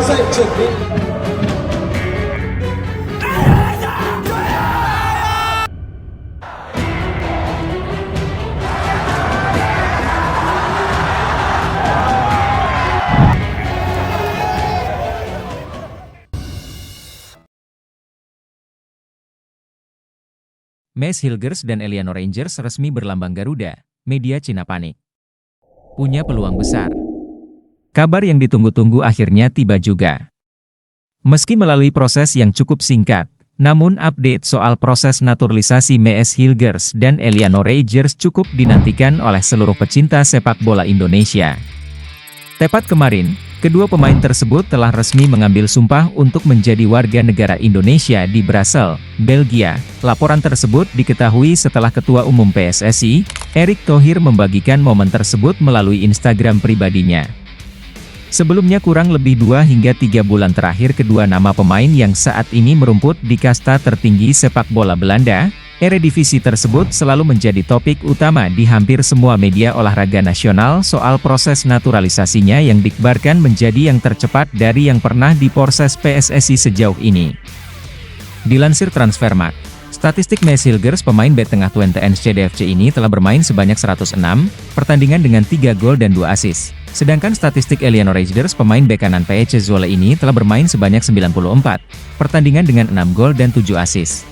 Mace Hilgers dan Eleanor Rangers resmi berlambang Garuda, media Cina panik. Punya peluang besar. Kabar yang ditunggu-tunggu akhirnya tiba juga. Meski melalui proses yang cukup singkat, namun update soal proses naturalisasi Mace Hilgers dan Eleanor Rangers cukup dinantikan oleh seluruh pecinta sepak bola Indonesia. Tepat kemarin, kedua pemain tersebut telah resmi mengambil sumpah untuk menjadi warga negara Indonesia di Brasil, Belgia. Laporan tersebut diketahui setelah Ketua Umum PSSI, Erick Thohir membagikan momen tersebut melalui Instagram pribadinya. Sebelumnya kurang lebih 2 hingga 3 bulan terakhir kedua nama pemain yang saat ini merumput di kasta tertinggi sepak bola Belanda, Eredivisie tersebut selalu menjadi topik utama di hampir semua media olahraga nasional soal proses naturalisasinya yang dikabarkan menjadi yang tercepat dari yang pernah diproses PSSI sejauh ini. Dilansir Transfermarkt, statistik Mace Hilgers pemain bek tengah Twente NSCDFC ini telah bermain sebanyak 106 pertandingan dengan 3 gol dan 2 assist. Sedangkan statistik Eleanor Rangers pemain bek kanan PEC Zwolle ini telah bermain sebanyak 94 pertandingan dengan 6 gol dan 7 assist.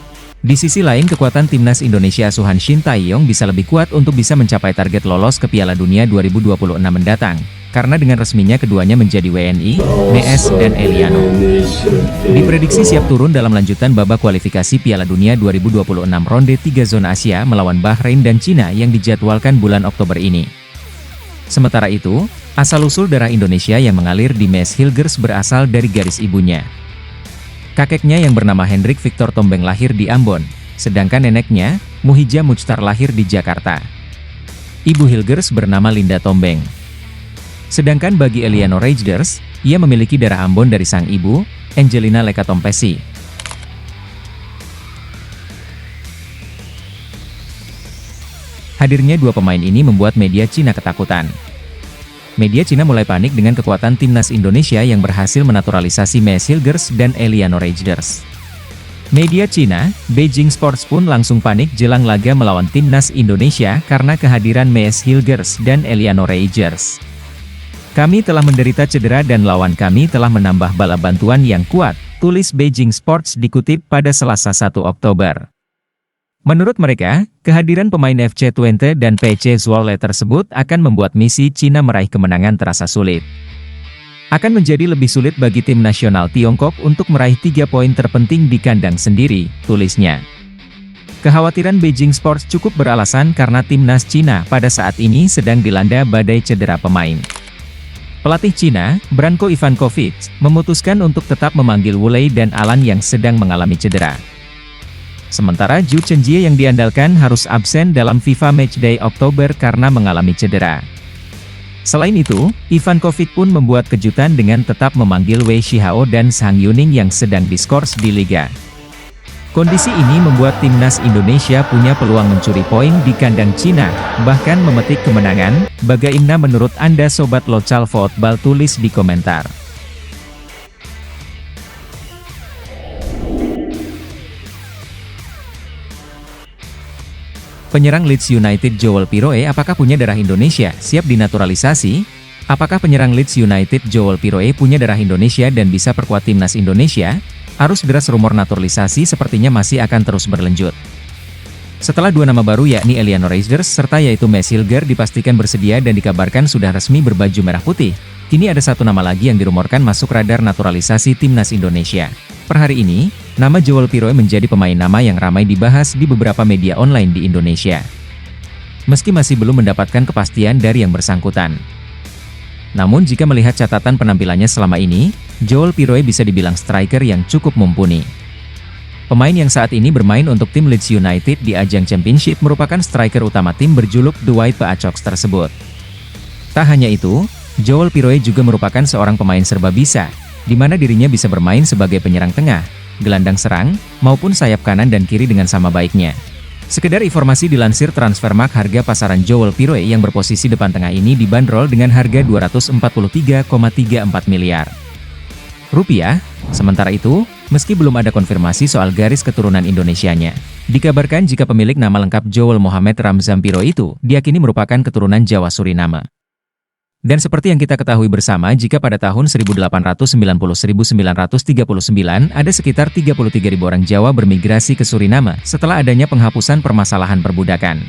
Di sisi lain kekuatan timnas Indonesia asuhan Shin Tae-yong bisa lebih kuat untuk bisa mencapai target lolos ke Piala Dunia 2026 mendatang, karena dengan resminya keduanya menjadi WNI, Mace dan Eleanor diprediksi siap turun dalam lanjutan babak kualifikasi Piala Dunia 2026 ronde 3 zona Asia melawan Bahrain dan Cina yang dijadwalkan bulan Oktober ini. Sementara itu, asal-usul darah Indonesia yang mengalir di Mace Hilgers berasal dari garis ibunya. Kakeknya yang bernama Hendrik Victor Tombeng lahir di Ambon, sedangkan neneknya, Muhija Muchtar lahir di Jakarta. Ibu Hilgers bernama Linda Tombeng. Sedangkan bagi Eleanor Rangers, ia memiliki darah Ambon dari sang ibu, Angelina Lekatompesi. Hadirnya dua pemain ini membuat media Cina ketakutan. Media Cina mulai panik dengan kekuatan timnas Indonesia yang berhasil menaturalisasi Mace Hilgers dan Eleanor Rangers. Media Cina, Beijing Sports pun langsung panik jelang laga melawan timnas Indonesia karena kehadiran Mace Hilgers dan Eleanor Rangers. Kami telah menderita cedera dan lawan kami telah menambah bala bantuan yang kuat, tulis Beijing Sports dikutip pada Selasa 1 Oktober. Menurut mereka, kehadiran pemain FC Twente dan PEC Zwolle tersebut akan membuat misi Cina meraih kemenangan terasa sulit. Akan menjadi lebih sulit bagi tim nasional Tiongkok untuk meraih 3 poin terpenting di kandang sendiri, tulisnya. Kekhawatiran Beijing Sports cukup beralasan karena timnas Cina pada saat ini sedang dilanda badai cedera pemain. Pelatih Cina, Branko Ivankovic, memutuskan untuk tetap memanggil Wu Lei dan Alan yang sedang mengalami cedera. Sementara Zhu Chenjie yang diandalkan harus absen dalam FIFA Matchday Oktober karena mengalami cedera. Selain itu, Ivankovic pun membuat kejutan dengan tetap memanggil Wei Shihao dan Sang Yuning yang sedang diskors di Liga. Kondisi ini membuat timnas Indonesia punya peluang mencuri poin di kandang Cina, bahkan memetik kemenangan. Bagaimana menurut Anda Sobat Local Football, tulis di komentar. Penyerang Leeds United Joel Piroe apakah punya darah Indonesia, siap dinaturalisasi? Apakah penyerang Leeds United Joel Piroe punya darah Indonesia dan bisa perkuat timnas Indonesia? Arus deras rumor naturalisasi sepertinya masih akan terus berlanjut. Setelah dua nama baru yakni Eleanor Rangers serta yaitu Mace Hilgers dipastikan bersedia dan dikabarkan sudah resmi berbaju merah putih, kini ada satu nama lagi yang dirumorkan masuk radar naturalisasi timnas Indonesia. Per hari ini, nama Joel Piroe menjadi pemain nama yang ramai dibahas di beberapa media online di Indonesia. Meski masih belum mendapatkan kepastian dari yang bersangkutan. Namun jika melihat catatan penampilannya selama ini, Joel Piroe bisa dibilang striker yang cukup mumpuni. Pemain yang saat ini bermain untuk tim Leeds United di ajang Championship merupakan striker utama tim berjuluk The White Peacocks tersebut. Tak hanya itu, Joel Piroe juga merupakan seorang pemain serba bisa, di mana dirinya bisa bermain sebagai penyerang tengah, gelandang serang, maupun sayap kanan dan kiri dengan sama baiknya. Sekedar informasi dilansir Transfermarkt, harga pasaran Joel Piroe yang berposisi depan tengah ini dibanderol dengan harga 243,34 miliar rupiah. Sementara itu, meski belum ada konfirmasi soal garis keturunan Indonesianya, dikabarkan jika pemilik nama lengkap Joel Mohamed Ramzam Piro itu diyakini merupakan keturunan Jawa Suriname. Dan seperti yang kita ketahui bersama, jika pada tahun 1890-1939 ada sekitar 33.000 orang Jawa bermigrasi ke Suriname setelah adanya penghapusan permasalahan perbudakan.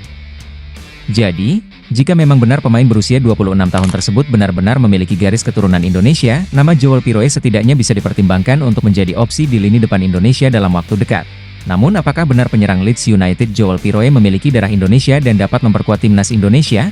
Jadi, jika memang benar pemain berusia 26 tahun tersebut benar-benar memiliki garis keturunan Indonesia, nama Joel Piroe setidaknya bisa dipertimbangkan untuk menjadi opsi di lini depan Indonesia dalam waktu dekat. Namun apakah benar penyerang Leeds United Joel Piroe memiliki darah Indonesia dan dapat memperkuat timnas Indonesia?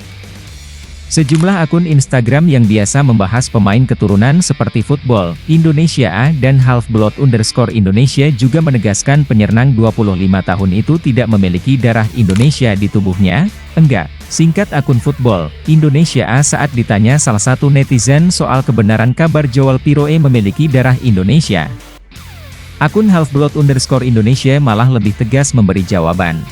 Sejumlah akun Instagram yang biasa membahas pemain keturunan seperti Football Indonesia dan Half-Blood_Indonesia juga menegaskan penyerang 25 tahun itu tidak memiliki darah Indonesia di tubuhnya. Enggak, singkat akun Football Indonesia saat ditanya salah satu netizen soal kebenaran kabar Joel Piroe memiliki darah Indonesia. Akun Half-Blood_Indonesia malah lebih tegas memberi jawaban.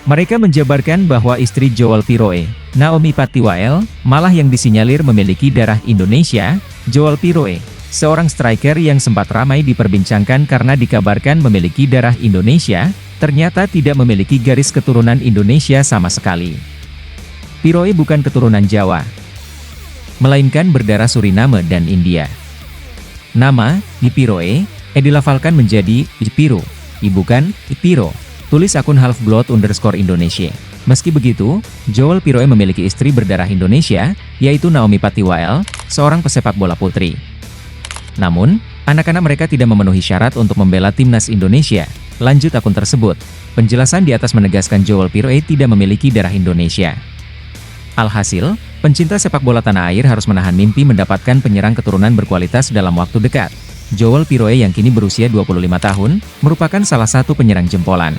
Mereka menjabarkan bahwa istri Joel Piroe, Naomi Patiwael, malah yang disinyalir memiliki darah Indonesia. Joel Piroe, seorang striker yang sempat ramai diperbincangkan karena dikabarkan memiliki darah Indonesia, ternyata tidak memiliki garis keturunan Indonesia sama sekali. Piroe bukan keturunan Jawa, melainkan berdarah Suriname dan India. Nama, Piroe, dilafalkan menjadi Ipiro, bukan Ipiro, tulis akun Half-Blood_Indonesia. Meski begitu, Joel Piroe memiliki istri berdarah Indonesia, yaitu Naomi Patiwael, seorang pesepak bola putri. Namun, anak-anak mereka tidak memenuhi syarat untuk membela timnas Indonesia. Lanjut akun tersebut, penjelasan di atas menegaskan Joel Piroe tidak memiliki darah Indonesia. Alhasil, pencinta sepak bola tanah air harus menahan mimpi mendapatkan penyerang keturunan berkualitas dalam waktu dekat. Joel Piroe yang kini berusia 25 tahun, merupakan salah satu penyerang jempolan.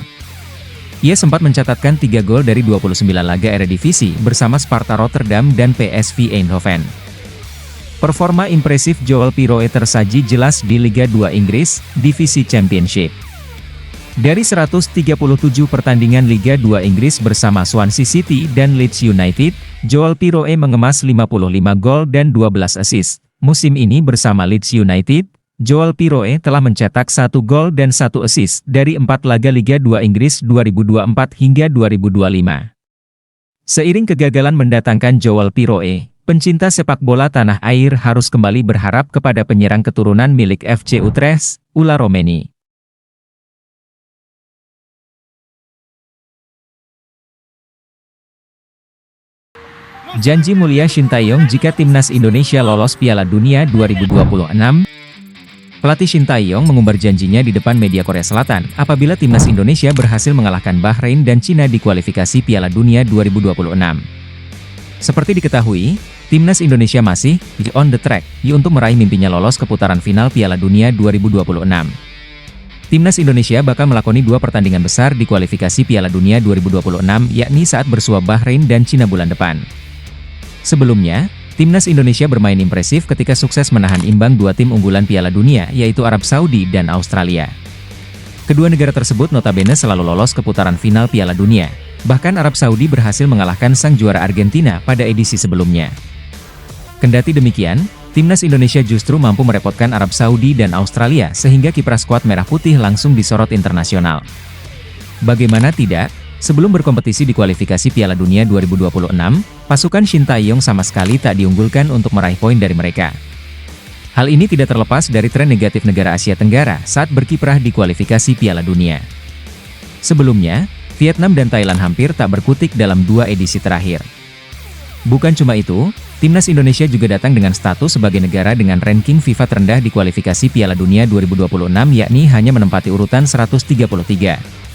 Ia sempat mencatatkan 3 gol dari 29 laga Eredivisie bersama Sparta Rotterdam dan PSV Eindhoven. Performa impresif Joel Piroe tersaji jelas di Liga 2 Inggris, Divisi Championship. Dari 137 pertandingan Liga 2 Inggris bersama Swansea City dan Leeds United, Joel Piroe mengemas 55 gol dan 12 assist. Musim ini bersama Leeds United, Joel Piroe telah mencetak 1 gol dan 1 assist dari 4 laga Liga 2 Inggris 2024 hingga 2025. Seiring kegagalan mendatangkan Joel Piroe, pencinta sepak bola tanah air harus kembali berharap kepada penyerang keturunan milik FC Utrecht, Ula Romeni. Janji mulia Shin Tae-yong jika timnas Indonesia lolos Piala Dunia 2026. Pelatih Shin Tae-yong mengumbar janjinya di depan media Korea Selatan apabila timnas Indonesia berhasil mengalahkan Bahrain dan Cina di kualifikasi Piala Dunia 2026. Seperti diketahui, timnas Indonesia masih on the track untuk meraih mimpinya lolos ke putaran final Piala Dunia 2026. Timnas Indonesia bakal melakoni 2 pertandingan besar di kualifikasi Piala Dunia 2026, yakni saat bersua Bahrain dan Cina bulan depan. Sebelumnya, timnas Indonesia bermain impresif ketika sukses menahan imbang 2 tim unggulan Piala Dunia, yaitu Arab Saudi dan Australia. Kedua negara tersebut notabene selalu lolos ke putaran final Piala Dunia. Bahkan Arab Saudi berhasil mengalahkan sang juara Argentina pada edisi sebelumnya. Kendati demikian, timnas Indonesia justru mampu merepotkan Arab Saudi dan Australia sehingga kiprah skuad Merah Putih langsung disorot internasional. Bagaimana tidak? Sebelum berkompetisi di kualifikasi Piala Dunia 2026, pasukan Shin Tae-yong sama sekali tak diunggulkan untuk meraih poin dari mereka. Hal ini tidak terlepas dari tren negatif negara Asia Tenggara saat berkiprah di kualifikasi Piala Dunia. Sebelumnya, Vietnam dan Thailand hampir tak berkutik dalam 2 edisi terakhir. Bukan cuma itu, timnas Indonesia juga datang dengan status sebagai negara dengan ranking FIFA terendah di kualifikasi Piala Dunia 2026, yakni hanya menempati urutan 133.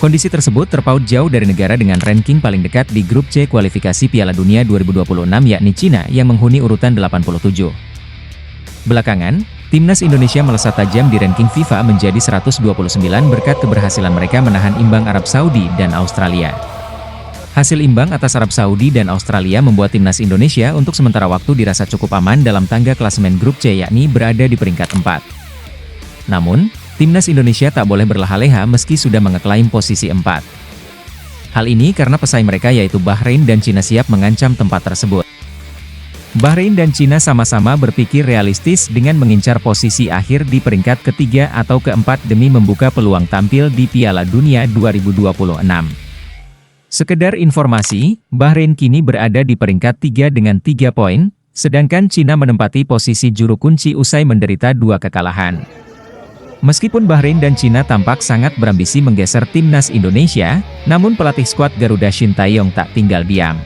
Kondisi tersebut terpaut jauh dari negara dengan ranking paling dekat di grup C kualifikasi Piala Dunia 2026, yakni Cina yang menghuni urutan 87. Belakangan, timnas Indonesia melesat tajam di ranking FIFA menjadi 129 berkat keberhasilan mereka menahan imbang Arab Saudi dan Australia. Hasil imbang atas Arab Saudi dan Australia membuat timnas Indonesia untuk sementara waktu dirasa cukup aman dalam tangga klasemen grup C, yakni berada di peringkat 4. Namun, timnas Indonesia tak boleh berleha-leha meski sudah mengeklaim posisi 4. Hal ini karena pesaing mereka yaitu Bahrain dan Cina siap mengancam tempat tersebut. Bahrain dan Cina sama-sama berpikir realistis dengan mengincar posisi akhir di peringkat ketiga atau keempat demi membuka peluang tampil di Piala Dunia 2026. Sekedar informasi, Bahrain kini berada di peringkat 3 dengan 3 poin, sedangkan Cina menempati posisi juru kunci usai menderita 2 kekalahan. Meskipun Bahrain dan Cina tampak sangat berambisi menggeser timnas Indonesia, namun pelatih skuad Garuda Shin Tae-yong tak tinggal diam.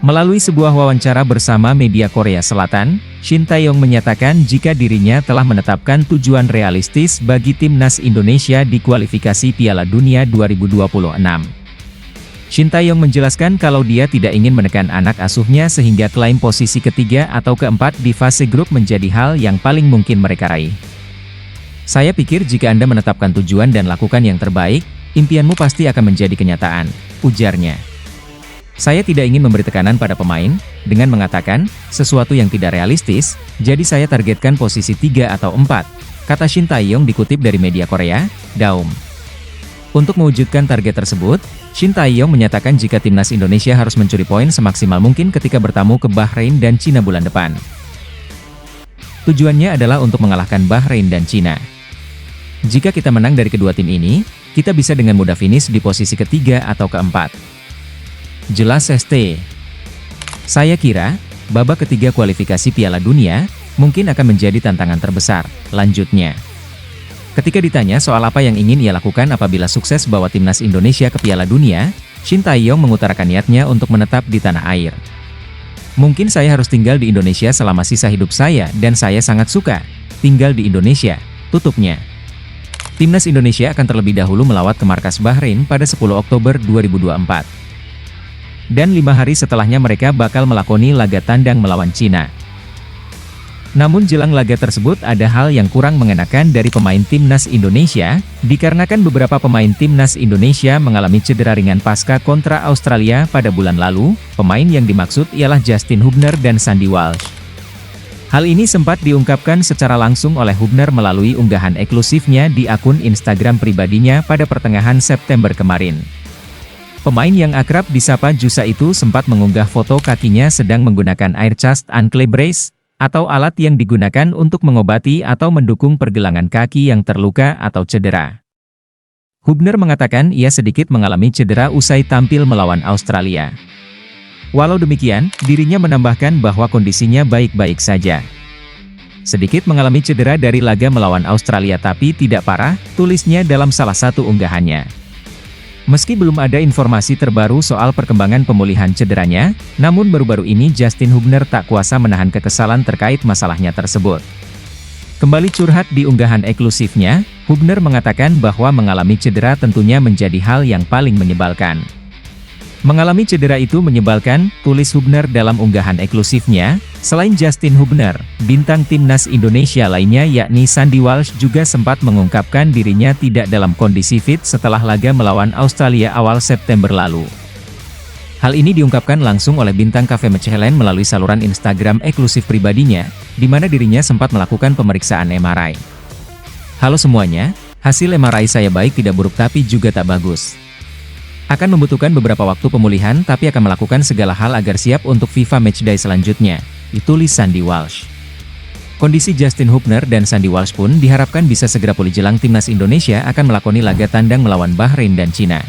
Melalui sebuah wawancara bersama media Korea Selatan, Shin Tae-yong menyatakan jika dirinya telah menetapkan tujuan realistis bagi timnas Indonesia di kualifikasi Piala Dunia 2026. Shin Tae-yong menjelaskan kalau dia tidak ingin menekan anak asuhnya sehingga klaim posisi ketiga atau keempat di fase grup menjadi hal yang paling mungkin mereka raih. Saya pikir jika Anda menetapkan tujuan dan lakukan yang terbaik, impianmu pasti akan menjadi kenyataan, ujarnya. Saya tidak ingin memberi tekanan pada pemain, dengan mengatakan, sesuatu yang tidak realistis, jadi saya targetkan posisi 3 atau 4, kata Shin Tae-yong dikutip dari media Korea, Daum. Untuk mewujudkan target tersebut, Shin Tae-yong menyatakan jika timnas Indonesia harus mencuri poin semaksimal mungkin ketika bertamu ke Bahrain dan Cina bulan depan. Tujuannya adalah untuk mengalahkan Bahrain dan Cina. Jika kita menang dari kedua tim ini, kita bisa dengan mudah finish di posisi ketiga atau keempat. Jelas ST. Saya kira, babak ketiga kualifikasi Piala Dunia, mungkin akan menjadi tantangan terbesar, lanjutnya. Ketika ditanya soal apa yang ingin ia lakukan apabila sukses bawa timnas Indonesia ke Piala Dunia, Shin Tae-yong mengutarakan niatnya untuk menetap di tanah air. Mungkin saya harus tinggal di Indonesia selama sisa hidup saya dan saya sangat suka tinggal di Indonesia, tutupnya. Timnas Indonesia akan terlebih dahulu melawat ke markas Bahrain pada 10 Oktober 2024. Dan 5 hari setelahnya mereka bakal melakoni laga tandang melawan Cina. Namun jelang laga tersebut ada hal yang kurang mengenakan dari pemain timnas Indonesia, dikarenakan beberapa pemain timnas Indonesia mengalami cedera ringan pasca kontra Australia pada bulan lalu. Pemain yang dimaksud ialah Justin Hubner dan Sandy Walsh. Hal ini sempat diungkapkan secara langsung oleh Hubner melalui unggahan eksklusifnya di akun Instagram pribadinya pada pertengahan September kemarin. Pemain yang akrab disapa Jusa itu sempat mengunggah foto kakinya sedang menggunakan air chest ankle brace, atau alat yang digunakan untuk mengobati atau mendukung pergelangan kaki yang terluka atau cedera. Hubner mengatakan ia sedikit mengalami cedera usai tampil melawan Australia. Walau demikian, dirinya menambahkan bahwa kondisinya baik-baik saja. Sedikit mengalami cedera dari laga melawan Australia tapi tidak parah, tulisnya dalam salah satu unggahannya. Meski belum ada informasi terbaru soal perkembangan pemulihan cederanya, namun baru-baru ini Justin Hubner tak kuasa menahan kekesalan terkait masalahnya tersebut. Kembali curhat di unggahan eksklusifnya, Hubner mengatakan bahwa mengalami cedera tentunya menjadi hal yang paling menyebalkan. Mengalami cedera itu menyebalkan, tulis Hubner dalam unggahan eksklusifnya. Selain Justin Hubner, bintang timnas Indonesia lainnya yakni Sandy Walsh juga sempat mengungkapkan dirinya tidak dalam kondisi fit setelah laga melawan Australia awal September lalu. Hal ini diungkapkan langsung oleh bintang Cafe Mechelen melalui saluran Instagram eksklusif pribadinya, di mana dirinya sempat melakukan pemeriksaan MRI. Halo semuanya, hasil MRI saya baik tidak buruk tapi juga tak bagus. Akan membutuhkan beberapa waktu pemulihan tapi akan melakukan segala hal agar siap untuk FIFA Matchday selanjutnya, ditulis Sandy Walsh. Kondisi Justin Hubner dan Sandy Walsh pun diharapkan bisa segera pulih jelang timnas Indonesia akan melakoni laga tandang melawan Bahrain dan Cina.